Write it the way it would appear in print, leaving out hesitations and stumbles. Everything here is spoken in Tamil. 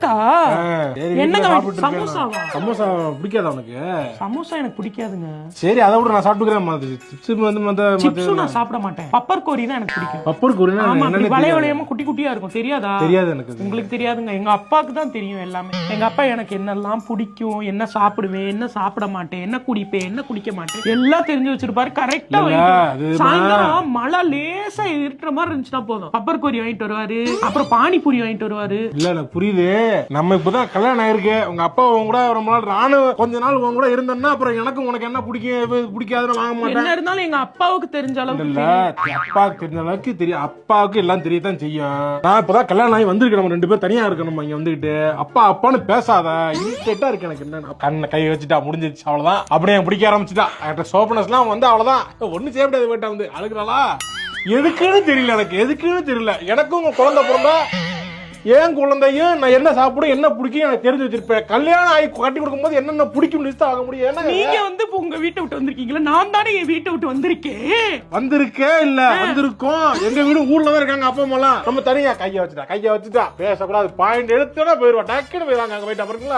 எனக்கா என்னங்க சமோசாவா? சமோசா பிடிக்காதா உனக்கு? சமோசா எனக்கு பிடிக்காதுங்க. சரி அதை விட நான் சாப்பிட்டுக்கிறேன். சிப்ஸும் நான் சாப்பிட மாட்டேன். பப்பர் கோரி தான் எனக்கு பிடிக்கும். பப்பர் கோரினா வளைய வளையமா குட்டி குட்டியா இருக்கும். தெரியாதா? தெரியாது எனக்கு. உங்களுக்கு தெரியாதுங்க. எங்க அப்பாவுக்கு தான் தெரியும் எல்லாமே. எங்க அப்பா எனக்கு என்னெல்லாம் பிடிக்கும், என்ன சாப்பிடுவேன், என்ன சாப்பிட மாட்டேன், என்ன குடிப்பேன், என்ன குடிக்க மாட்டேன் எல்லாம் தெரிஞ்சு வச்சிருப்பாரு. கரெக்டா சாயந்தரம் மழை லேசா இருக்கிற மாதிரி இருந்துச்சுன்னா போதும் பப்பர் கோரி வாங்கிட்டு வருவாரு. அப்புறம் பானிபூரி வாங்கிட்டு வருவாரு. இல்ல எனக்கு புரியுது. நம்ம இப்பதான் கல்யாணம் ஆயிருக்கு. உங்க அப்பா உங்க கூட ரொம்ப நாள் நானும் கொஞ்ச நாள் உங்க கூட இருந்தேன்னா அப்புறம் எனக்கு உனக்கு என்ன பிடிக்காதுன்னு வாங்க மாட்டேன். என்ன இருந்தாலும் எங்க அப்பாவுக்கு தெரிஞ்ச அளவுக்கு இல்ல அப்பாவுக்கு தெரிஞ்ச அளவுக்கு தெரியும். அப்பாவுக்கு எல்லாம் தெரியத்தான் செய்யும். நான் இப்பதான் கல்யாணம் ஆகி வந்திருக்கேன். நம்ம 2 பேரும் தனியா இருக்கணும். இங்க வந்துகிட்டு அப்பா அப்பான்னு பேசாத. இரிட்டேட்டா இருக்கு எனக்கு. என்ன கண்ணை கை வச்சுட்டா முடிஞ்சிருச்சு அவ்வளவுதான். அப்படியே பிடிக்க ஆரம்பிச்சுட்டா. சோப்பனஸ் எல்லாம் வந்து அவ்வளவுதான். ஒண்ணு செய்ய முடியாது. வீட்டை வந்து அழுகுறாளா எதுக்குன்னு தெரியல. எதுக்குன்னு தெரியல. எனக்கும் உங்க குழந்தை பிறந்தா ஏன் குழந்தையும் நான் என்ன சாப்பிடும் என்ன பிடிக்கும் எனக்கு தெரிஞ்சு வச்சிருப்பேன். கல்யாணம் ஆகி கட்டி கொடுக்கும் போது என்னென்ன பிடிக்கும் லிஸ்ட் ஆக முடியும். நீங்க வந்து உங்க வீட்டை விட்டு வந்திருக்கீங்களா? நான் தானே என் வீட்டை விட்டு வந்திருக்கேன். இல்ல வந்திருக்கோம். எங்க வீடு ஊர்ல தான் இருக்காங்க அப்பா அம்மா எல்லாம். நம்ம தனியா கைய வச்சுட்டா பேசக்கூடாது. பாயிண்ட் எடுத்தோட போயிருவா. டக்குன்னு போயிருவாங்க. அங்க போயிட்டு அப்புறம்